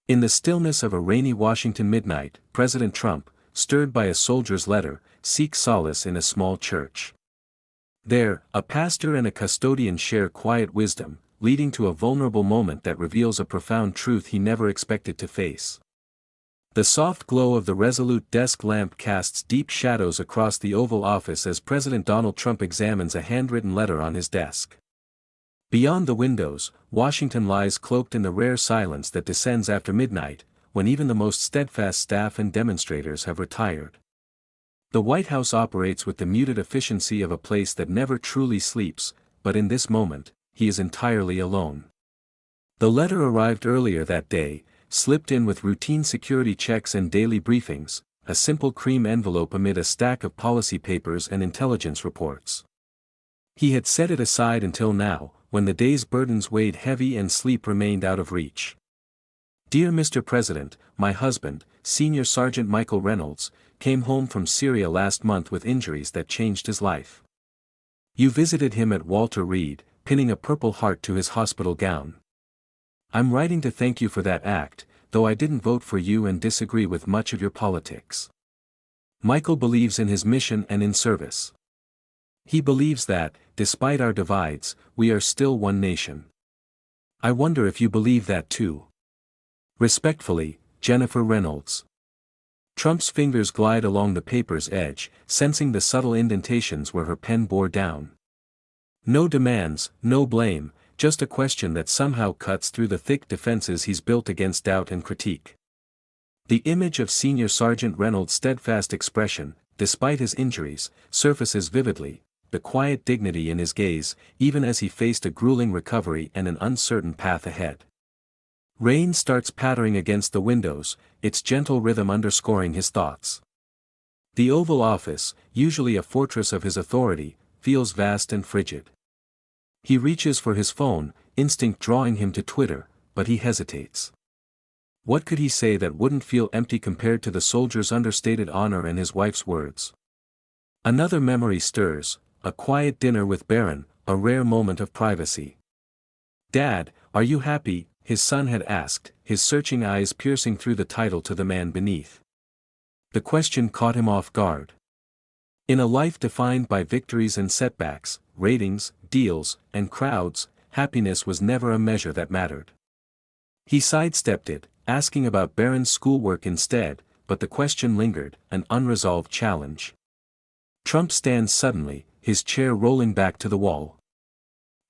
In the stillness of a rainy Washington midnight, President Trump, stirred by a soldier's letter, seeks solace in a small church. There, a pastor and a custodian share quiet wisdom, leading to a vulnerable moment that reveals a profound truth he never expected to face. The soft glow of the resolute desk lamp casts deep shadows across the Oval Office as President Donald Trump examines a handwritten letter on his desk. Beyond the windows, Washington lies cloaked in the rare silence that descends after midnight, when even the most steadfast staff and demonstrators have retired. The White House operates with the muted efficiency of a place that never truly sleeps, but in this moment, he is entirely alone. The letter arrived earlier that day, slipped in with routine security checks and daily briefings, a simple cream envelope amid a stack of policy papers and intelligence reports. He had set it aside until now, when the day's burdens weighed heavy and sleep remained out of reach. Dear Mr. President, my husband, Senior Sergeant Michael Reynolds, came home from Syria last month with injuries that changed his life. You visited him at Walter Reed, pinning a Purple Heart to his hospital gown. I'm writing to thank you for that act, though I didn't vote for you and disagree with much of your politics. Michael believes in his mission and in service. He believes that, despite our divides, we are still one nation. I wonder if you believe that too. Respectfully, Jennifer Reynolds. Trump's fingers glide along the paper's edge, sensing the subtle indentations where her pen bore down. No demands, no blame, just a question that somehow cuts through the thick defenses he's built against doubt and critique. The image of Senior Sergeant Reynolds' steadfast expression, despite his injuries, surfaces vividly, the quiet dignity in his gaze, even as he faced a grueling recovery and an uncertain path ahead. Rain starts pattering against the windows, its gentle rhythm underscoring his thoughts. The Oval Office, usually a fortress of his authority, feels vast and frigid. He reaches for his phone, instinct drawing him to Twitter, but he hesitates. What could he say that wouldn't feel empty compared to the soldier's understated honor and his wife's words? Another memory stirs, a quiet dinner with Barron, a rare moment of privacy. Dad, are you happy? His son had asked, his searching eyes piercing through the title to the man beneath. The question caught him off guard. In a life defined by victories and setbacks, ratings, deals, and crowds, happiness was never a measure that mattered. He sidestepped it, asking about Barron's schoolwork instead, but the question lingered, an unresolved challenge. Trump stands suddenly, his chair rolling back to the wall.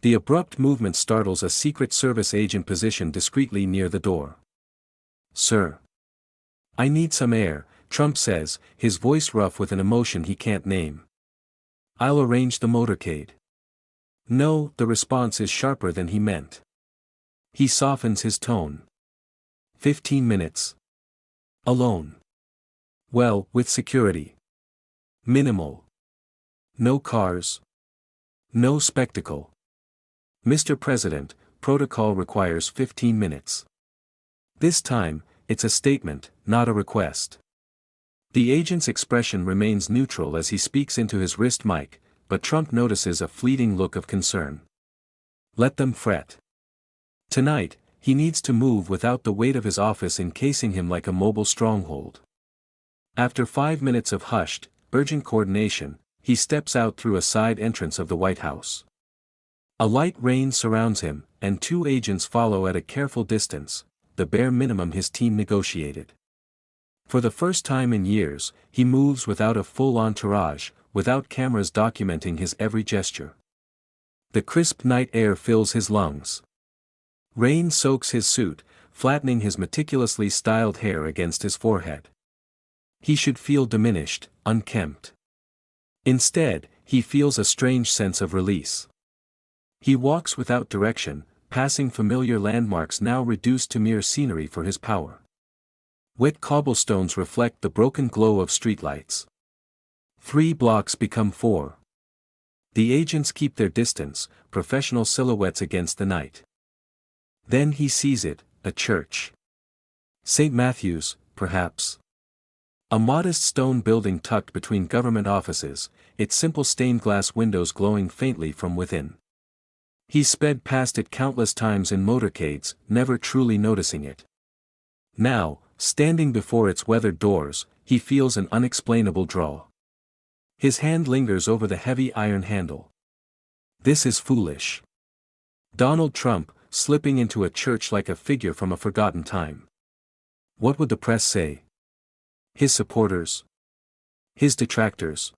The abrupt movement startles a Secret Service agent positioned discreetly near the door. Sir. I need some air, Trump says, his voice rough with an emotion he can't name. I'll arrange the motorcade. No, the response is sharper than he meant. He softens his tone. 15 minutes. Alone. Well, with security. Minimal. No cars. No spectacle. Mr. President, protocol requires 15 minutes. This time, it's a statement, not a request. The agent's expression remains neutral as he speaks into his wrist mic, but Trump notices a fleeting look of concern. Let them fret. Tonight, he needs to move without the weight of his office encasing him like a mobile stronghold. After 5 minutes of hushed, urgent coordination, he steps out through a side entrance of the White House. A light rain surrounds him, and 2 agents follow at a careful distance, the bare minimum his team negotiated. For the first time in years, he moves without a full entourage, without cameras documenting his every gesture. The crisp night air fills his lungs. Rain soaks his suit, flattening his meticulously styled hair against his forehead. He should feel diminished, unkempt. Instead, he feels a strange sense of release. He walks without direction, passing familiar landmarks now reduced to mere scenery for his power. Wet cobblestones reflect the broken glow of streetlights. 3 blocks become 4. The agents keep their distance, professional silhouettes against the night. Then he sees it, a church. St. Matthew's, perhaps. A modest stone building tucked between government offices, its simple stained glass windows glowing faintly from within. He sped past it countless times in motorcades, never truly noticing it. Now, standing before its weathered doors, he feels an unexplainable draw. His hand lingers over the heavy iron handle. This is foolish. Donald Trump, slipping into a church like a figure from a forgotten time. What would the press say? His supporters? His detractors?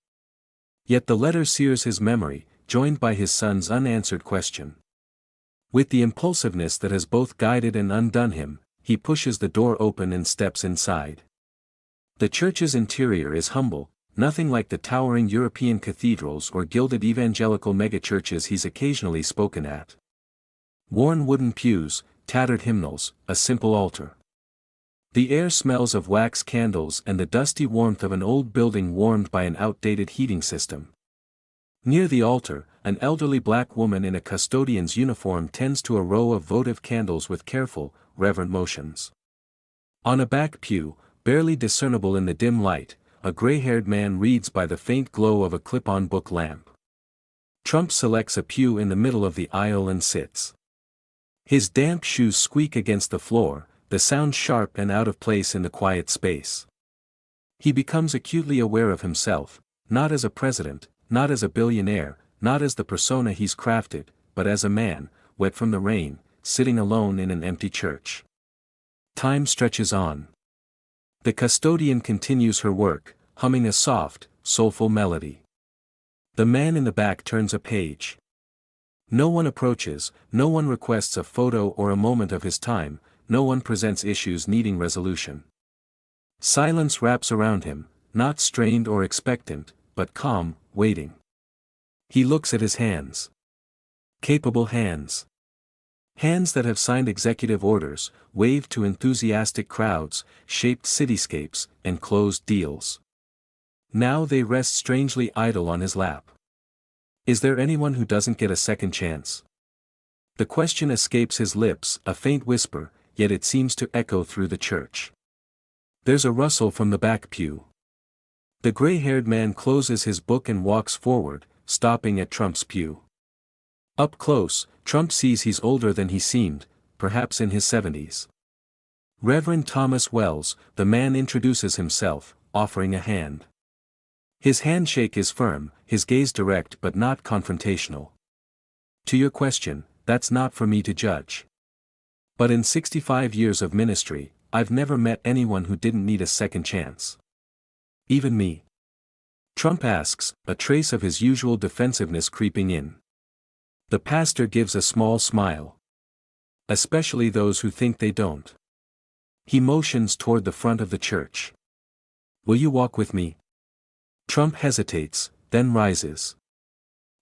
Yet the letter sears his memory, joined by his son's unanswered question. With the impulsiveness that has both guided and undone him, he pushes the door open and steps inside. The church's interior is humble, nothing like the towering European cathedrals or gilded evangelical megachurches he's occasionally spoken at. Worn wooden pews, tattered hymnals, a simple altar. The air smells of wax candles and the dusty warmth of an old building warmed by an outdated heating system. Near the altar, an elderly black woman in a custodian's uniform tends to a row of votive candles with careful, reverent motions. On a back pew, barely discernible in the dim light, a gray-haired man reads by the faint glow of a clip-on book lamp. Trump selects a pew in the middle of the aisle and sits. His damp shoes squeak against the floor, the sound sharp and out of place in the quiet space. He becomes acutely aware of himself, not as a president, not as a billionaire, not as the persona he's crafted, but as a man, wet from the rain, sitting alone in an empty church. Time stretches on. The custodian continues her work, humming a soft, soulful melody. The man in the back turns a page. No one approaches, no one requests a photo or a moment of his time, no one presents issues needing resolution. Silence wraps around him, not strained or expectant, but calm, waiting. He looks at his hands. Capable hands. Hands that have signed executive orders, waved to enthusiastic crowds, shaped cityscapes, and closed deals. Now they rest strangely idle on his lap. Is there anyone who doesn't get a second chance? The question escapes his lips, a faint whisper, yet it seems to echo through the church. There's a rustle from the back pew. The gray-haired man closes his book and walks forward, stopping at Trump's pew. Up close, Trump sees he's older than he seemed, perhaps in his 70s. Reverend Thomas Wells, the man introduces himself, offering a hand. His handshake is firm, his gaze direct but not confrontational. To your question, that's not for me to judge. But in 65 years of ministry, I've never met anyone who didn't need a second chance. Even me? Trump asks, a trace of his usual defensiveness creeping in. The pastor gives a small smile. Especially those who think they don't. He motions toward the front of the church. Will you walk with me? Trump hesitates, then rises.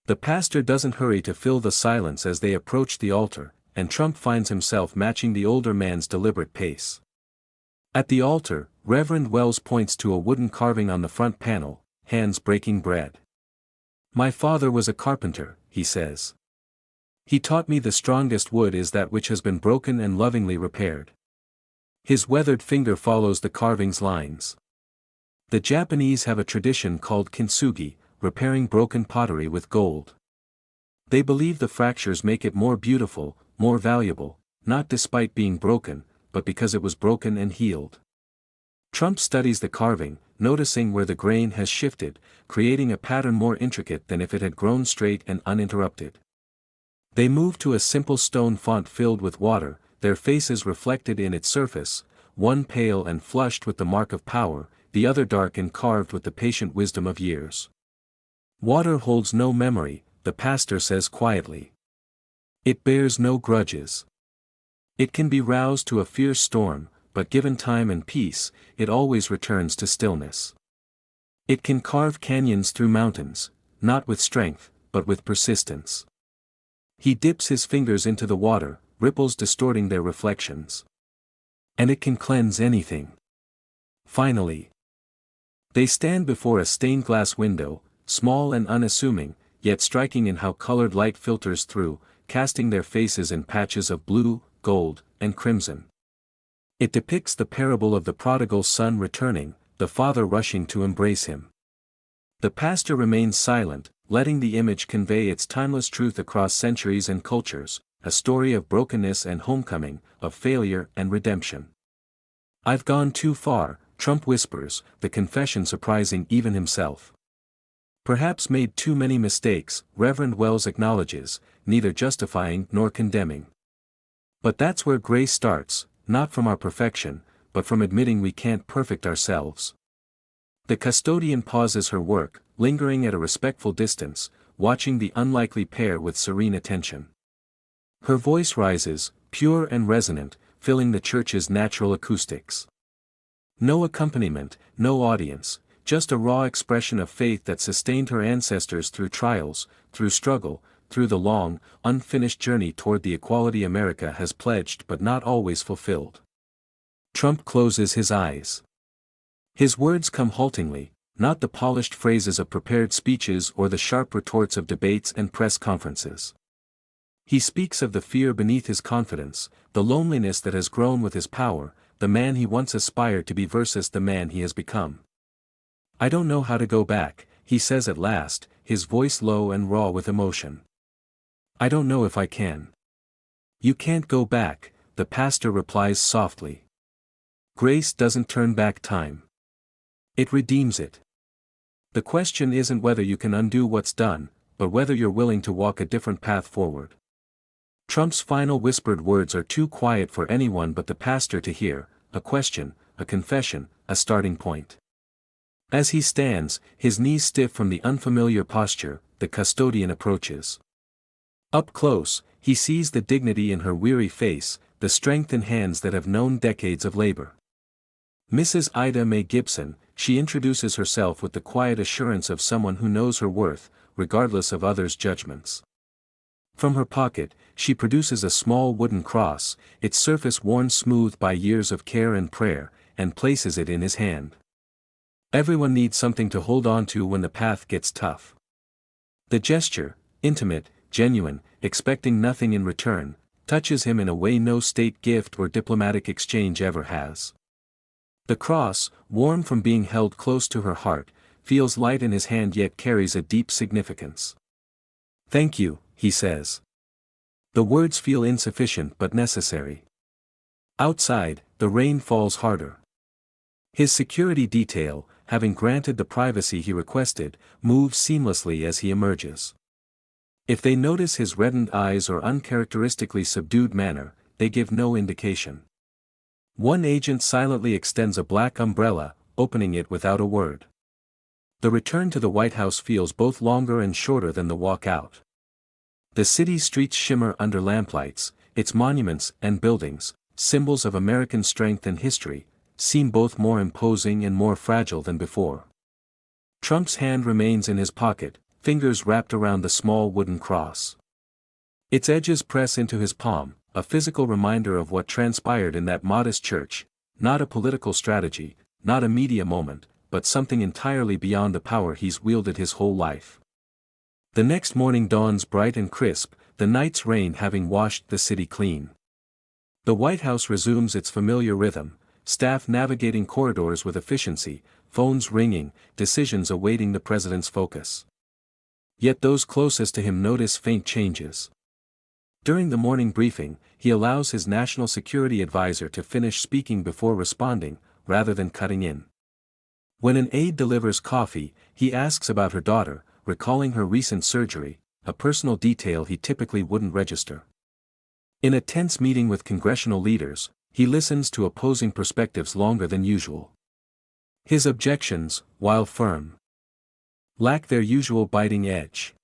The pastor doesn't hurry to fill the silence as they approach the altar, and Trump finds himself matching the older man's deliberate pace. At the altar, Reverend Wells points to a wooden carving on the front panel, hands breaking bread. My father was a carpenter, he says. He taught me the strongest wood is that which has been broken and lovingly repaired. His weathered finger follows the carving's lines. The Japanese have a tradition called kintsugi, repairing broken pottery with gold. They believe the fractures make it more beautiful, more valuable, not despite being broken, but because it was broken and healed. Trump studies the carving, noticing where the grain has shifted, creating a pattern more intricate than if it had grown straight and uninterrupted. They move to a simple stone font filled with water, their faces reflected in its surface, one pale and flushed with the mark of power, the other dark and carved with the patient wisdom of years. Water holds no memory, the pastor says quietly. It bears no grudges. It can be roused to a fierce storm, but given time and peace, it always returns to stillness. It can carve canyons through mountains, not with strength, but with persistence. He dips his fingers into the water, ripples distorting their reflections. And it can cleanse anything. Finally. They stand before a stained glass window, small and unassuming, yet striking in how colored light filters through, casting their faces in patches of blue, gold, and crimson. It depicts the parable of the prodigal son returning, the father rushing to embrace him. The pastor remains silent, letting the image convey its timeless truth across centuries and cultures, a story of brokenness and homecoming, of failure and redemption. "I've gone too far," Trump whispers, the confession surprising even himself. "Perhaps made too many mistakes," Reverend Wells acknowledges, neither justifying nor condemning. "But that's where grace starts, not from our perfection, but from admitting we can't perfect ourselves." The custodian pauses her work, lingering at a respectful distance, watching the unlikely pair with serene attention. Her voice rises, pure and resonant, filling the church's natural acoustics. No accompaniment, no audience, just a raw expression of faith that sustained her ancestors through trials, through struggle, through the long, unfinished journey toward the equality America has pledged but not always fulfilled. Trump closes his eyes. His words come haltingly, not the polished phrases of prepared speeches or the sharp retorts of debates and press conferences. He speaks of the fear beneath his confidence, the loneliness that has grown with his power, the man he once aspired to be versus the man he has become. "I don't know how to go back," he says at last, his voice low and raw with emotion. "I don't know if I can." "You can't go back," the pastor replies softly. "Grace doesn't turn back time. It redeems it. The question isn't whether you can undo what's done, but whether you're willing to walk a different path forward." Trump's final whispered words are too quiet for anyone but the pastor to hear, a question, a confession, a starting point. As he stands, his knees stiff from the unfamiliar posture, the custodian approaches. Up close, he sees the dignity in her weary face, the strength in hands that have known decades of labor. "Mrs. Ida Mae Gibson," she introduces herself with the quiet assurance of someone who knows her worth, regardless of others' judgments. From her pocket, she produces a small wooden cross, its surface worn smooth by years of care and prayer, and places it in his hand. Everyone needs something to hold on to when the path gets tough. The gesture, intimate, genuine, expecting nothing in return, touches him in a way no state gift or diplomatic exchange ever has. The cross, warm from being held close to her heart, feels light in his hand yet carries a deep significance. "Thank you," he says. The words feel insufficient but necessary. Outside, the rain falls harder. His security detail, having granted the privacy he requested, moves seamlessly as he emerges. If they notice his reddened eyes or uncharacteristically subdued manner, they give no indication. One agent silently extends a black umbrella, opening it without a word. The return to the White House feels both longer and shorter than the walk out. The city's streets shimmer under lamplights, its monuments and buildings, symbols of American strength and history, seem both more imposing and more fragile than before. Trump's hand remains in his pocket, fingers wrapped around the small wooden cross. Its edges press into his palm, a physical reminder of what transpired in that modest church, not a political strategy, not a media moment, but something entirely beyond the power he's wielded his whole life. The next morning dawns bright and crisp, the night's rain having washed the city clean. The White House resumes its familiar rhythm, staff navigating corridors with efficiency, phones ringing, decisions awaiting the president's focus. Yet those closest to him notice faint changes. During the morning briefing, he allows his national security advisor to finish speaking before responding, rather than cutting in. When an aide delivers coffee, he asks about her daughter, recalling her recent surgery, a personal detail he typically wouldn't register. In a tense meeting with congressional leaders, he listens to opposing perspectives longer than usual. His objections, while firm, lack their usual biting edge.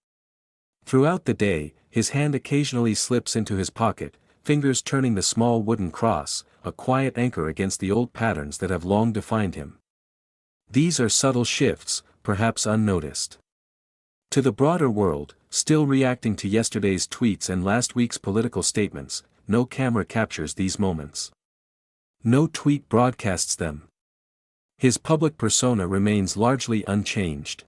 Throughout the day, his hand occasionally slips into his pocket, fingers turning the small wooden cross, a quiet anchor against the old patterns that have long defined him. These are subtle shifts, perhaps unnoticed. To the broader world, still reacting to yesterday's tweets and last week's political statements, no camera captures these moments. No tweet broadcasts them. His public persona remains largely unchanged.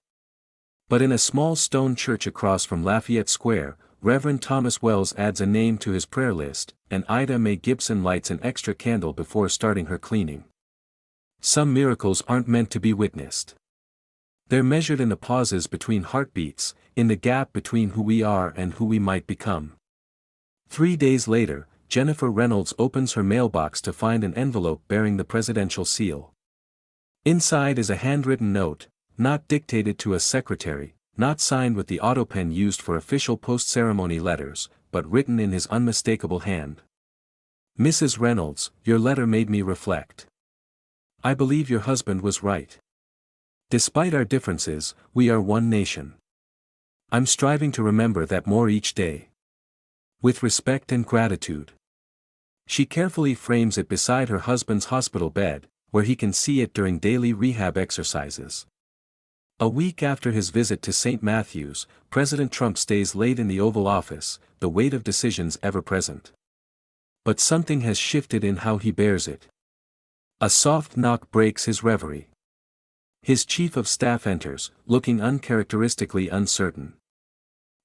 But in a small stone church across from Lafayette Square, Reverend Thomas Wells adds a name to his prayer list, and Ida Mae Gibson lights an extra candle before starting her cleaning. Some miracles aren't meant to be witnessed. They're measured in the pauses between heartbeats, in the gap between who we are and who we might become. 3 days later, Jennifer Reynolds opens her mailbox to find an envelope bearing the presidential seal. Inside is a handwritten note, not dictated to a secretary, not signed with the autopen used for official post-ceremony letters, but written in his unmistakable hand. Mrs. Reynolds, your letter made me reflect. I believe your husband was right. Despite our differences, we are one nation. I'm striving to remember that more each day. With respect and gratitude. She carefully frames it beside her husband's hospital bed, where he can see it during daily rehab exercises. A week after his visit to St. Matthews, President Trump stays late in the Oval Office, the weight of decisions ever present. But something has shifted in how he bears it. A soft knock breaks his reverie. His chief of staff enters, looking uncharacteristically uncertain.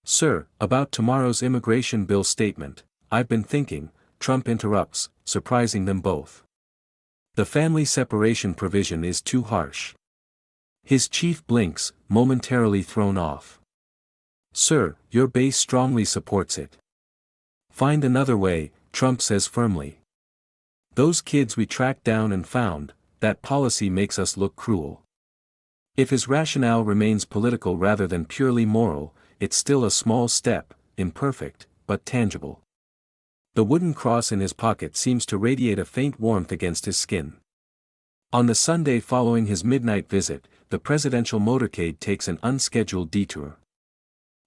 Sir, about tomorrow's immigration bill statement, I've been thinking, Trump interrupts, surprising them both. The family separation provision is too harsh. His chief blinks, momentarily thrown off. Sir, your base strongly supports it. Find another way, Trump says firmly. Those kids we tracked down and found, that policy makes us look cruel. If his rationale remains political rather than purely moral, it's still a small step, imperfect, but tangible. The wooden cross in his pocket seems to radiate a faint warmth against his skin. On the Sunday following his midnight visit, the presidential motorcade takes an unscheduled detour.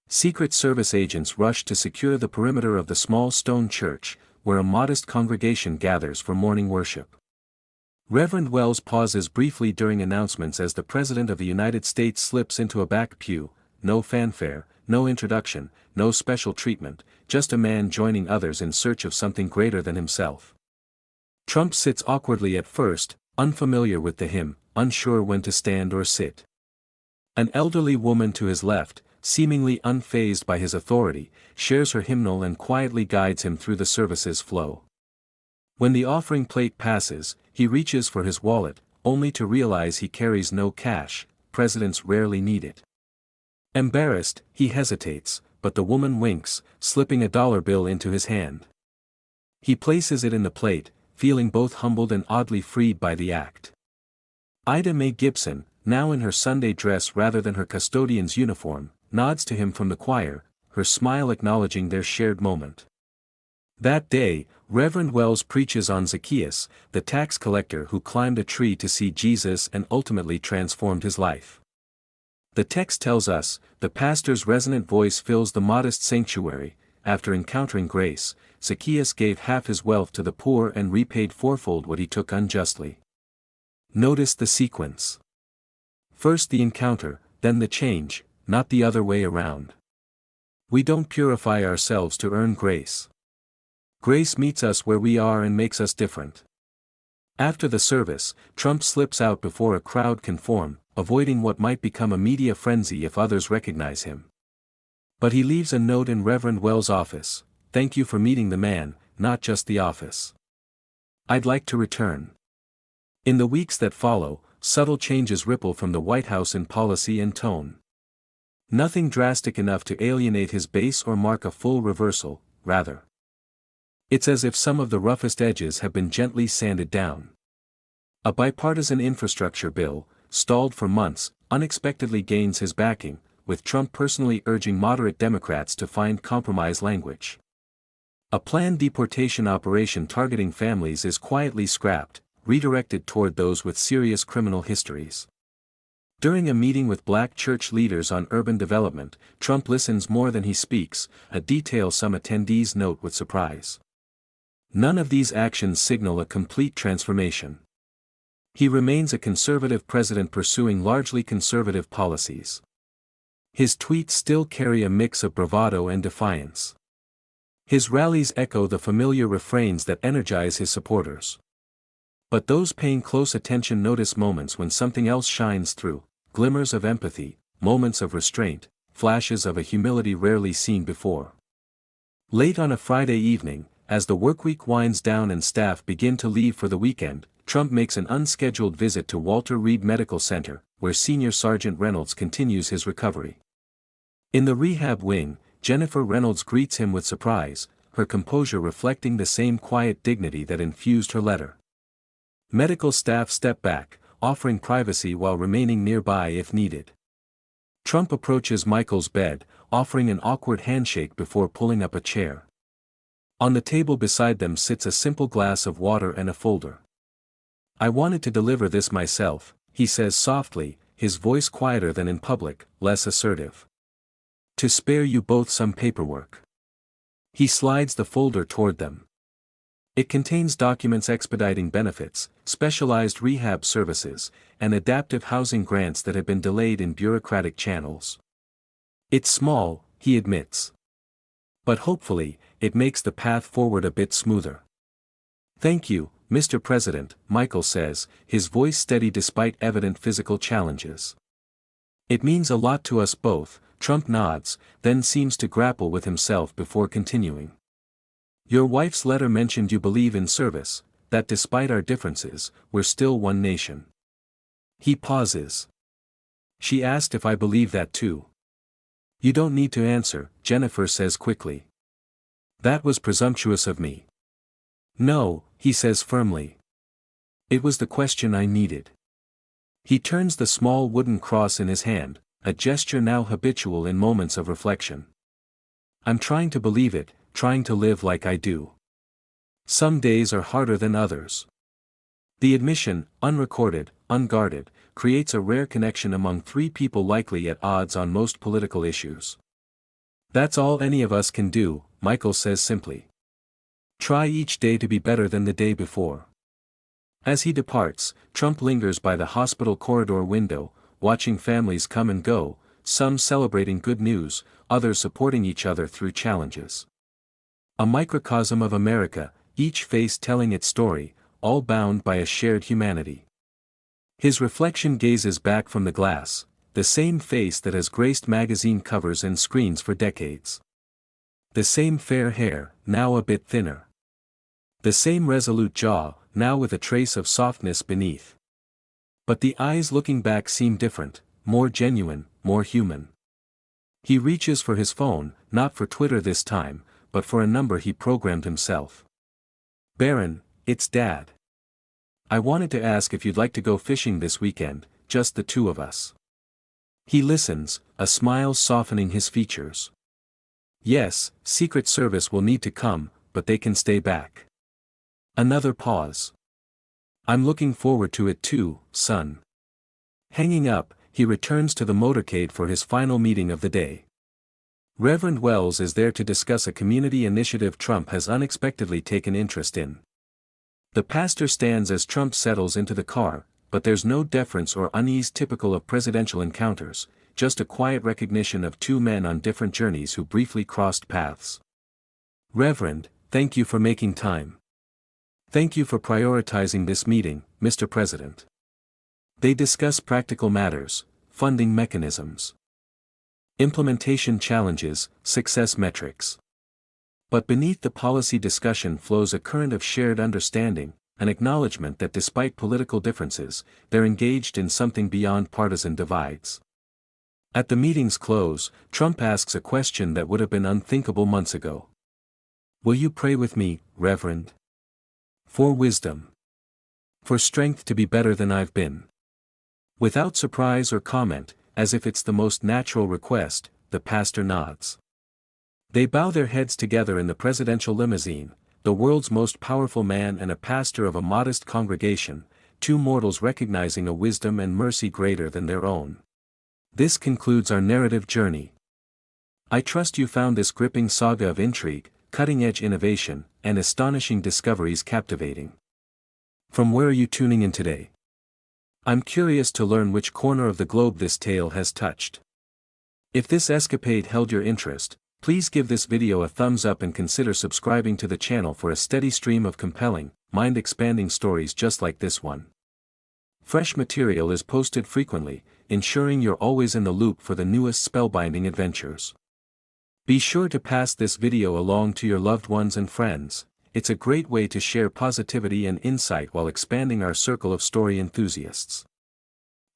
Secret Service agents rush to secure the perimeter of the small stone church, where a modest congregation gathers for morning worship. Reverend Wells pauses briefly during announcements as the President of the United States slips into a back pew, no fanfare, no introduction, no special treatment, just a man joining others in search of something greater than himself. Trump sits awkwardly at first, unfamiliar with the hymn, unsure when to stand or sit. An elderly woman to his left, seemingly unfazed by his authority, shares her hymnal and quietly guides him through the service's flow. When the offering plate passes, he reaches for his wallet, only to realize he carries no cash. Presidents rarely need it. Embarrassed, he hesitates, but the woman winks, slipping a dollar bill into his hand. He places it in the plate, feeling both humbled and oddly freed by the act. Ida Mae Gibson, now in her Sunday dress rather than her custodian's uniform, nods to him from the choir, her smile acknowledging their shared moment. That day, Reverend Wells preaches on Zacchaeus, the tax collector who climbed a tree to see Jesus and ultimately transformed his life. The text tells us, the pastor's resonant voice fills the modest sanctuary. After encountering grace, Zacchaeus gave half his wealth to the poor and repaid fourfold what he took unjustly. Notice the sequence. First the encounter, then the change, not the other way around. We don't purify ourselves to earn grace. Grace meets us where we are and makes us different. After the service, Trump slips out before a crowd can form, avoiding what might become a media frenzy if others recognize him. But he leaves a note in Reverend Wells' office, "Thank you for meeting the man, not just the office. I'd like to return." In the weeks that follow, subtle changes ripple from the White House in policy and tone. Nothing drastic enough to alienate his base or mark a full reversal, rather. It's as if some of the roughest edges have been gently sanded down. A bipartisan infrastructure bill, stalled for months, unexpectedly gains his backing, with Trump personally urging moderate Democrats to find compromise language. A planned deportation operation targeting families is quietly scrapped, redirected toward those with serious criminal histories. During a meeting with black church leaders on urban development, Trump listens more than he speaks, a detail some attendees note with surprise. None of these actions signal a complete transformation. He remains a conservative president pursuing largely conservative policies. His tweets still carry a mix of bravado and defiance. His rallies echo the familiar refrains that energize his supporters. But those paying close attention notice moments when something else shines through, glimmers of empathy, moments of restraint, flashes of a humility rarely seen before. Late on a Friday evening, as the workweek winds down and staff begin to leave for the weekend, Trump makes an unscheduled visit to Walter Reed Medical Center, where Senior Sergeant Reynolds continues his recovery. In the rehab wing, Jennifer Reynolds greets him with surprise, her composure reflecting the same quiet dignity that infused her letter. Medical staff step back, offering privacy while remaining nearby if needed. Trump approaches Michael's bed, offering an awkward handshake before pulling up a chair. On the table beside them sits a simple glass of water and a folder. "I wanted to deliver this myself," he says softly, his voice quieter than in public, less assertive. "To spare you both some paperwork." He slides the folder toward them. It contains documents expediting benefits, specialized rehab services, and adaptive housing grants that have been delayed in bureaucratic channels. "It's small," he admits. "But hopefully, it makes the path forward a bit smoother." "Thank you, Mr. President," Michael says, his voice steady despite evident physical challenges. "It means a lot to us both," Trump nods, then seems to grapple with himself before continuing. "Your wife's letter mentioned you believe in service, that despite our differences, we're still one nation." He pauses. "She asked if I believe that too." "You don't need to answer," Jennifer says quickly. "That was presumptuous of me." "No," he says firmly. "It was the question I needed." He turns the small wooden cross in his hand, a gesture now habitual in moments of reflection. "I'm trying to believe it, trying to live like I do. Some days are harder than others." The admission, unrecorded, unguarded, creates a rare connection among three people likely at odds on most political issues. "That's all any of us can do," Michael says simply. "Try each day to be better than the day before." As he departs, Trump lingers by the hospital corridor window, watching families come and go, some celebrating good news, others supporting each other through challenges. A microcosm of America, each face telling its story, all bound by a shared humanity. His reflection gazes back from the glass, the same face that has graced magazine covers and screens for decades. The same fair hair, now a bit thinner. The same resolute jaw, now with a trace of softness beneath. But the eyes looking back seem different, more genuine, more human. He reaches for his phone, not for Twitter this time, but for a number he programmed himself. "Baron, it's Dad. I wanted to ask if you'd like to go fishing this weekend, just the two of us." He listens, a smile softening his features. "Yes, Secret Service will need to come, but they can stay back." Another pause. "I'm looking forward to it too, son." Hanging up, he returns to the motorcade for his final meeting of the day. Reverend Wells is there to discuss a community initiative Trump has unexpectedly taken interest in. The pastor stands as Trump settles into the car, but there's no deference or unease typical of presidential encounters, just a quiet recognition of two men on different journeys who briefly crossed paths. "Reverend, thank you for making time. Thank you for prioritizing this meeting, Mr. President." They discuss practical matters, funding mechanisms, implementation challenges, success metrics. But beneath the policy discussion flows a current of shared understanding, an acknowledgement that despite political differences, they're engaged in something beyond partisan divides. At the meeting's close, Trump asks a question that would have been unthinkable months ago. "Will you pray with me, Reverend? For wisdom. For strength to be better than I've been." Without surprise or comment, as if it's the most natural request, the pastor nods. They bow their heads together in the presidential limousine, the world's most powerful man and a pastor of a modest congregation, two mortals recognizing a wisdom and mercy greater than their own. This concludes our narrative journey. I trust you found this gripping saga of intrigue, cutting-edge innovation, and astonishing discoveries captivating. From where are you tuning in today? I'm curious to learn which corner of the globe this tale has touched. If this escapade held your interest, please give this video a thumbs up and consider subscribing to the channel for a steady stream of compelling, mind-expanding stories just like this one. Fresh material is posted frequently, ensuring you're always in the loop for the newest spellbinding adventures. Be sure to pass this video along to your loved ones and friends. It's a great way to share positivity and insight while expanding our circle of story enthusiasts.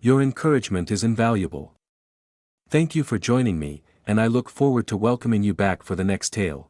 Your encouragement is invaluable. Thank you for joining me, and I look forward to welcoming you back for the next tale.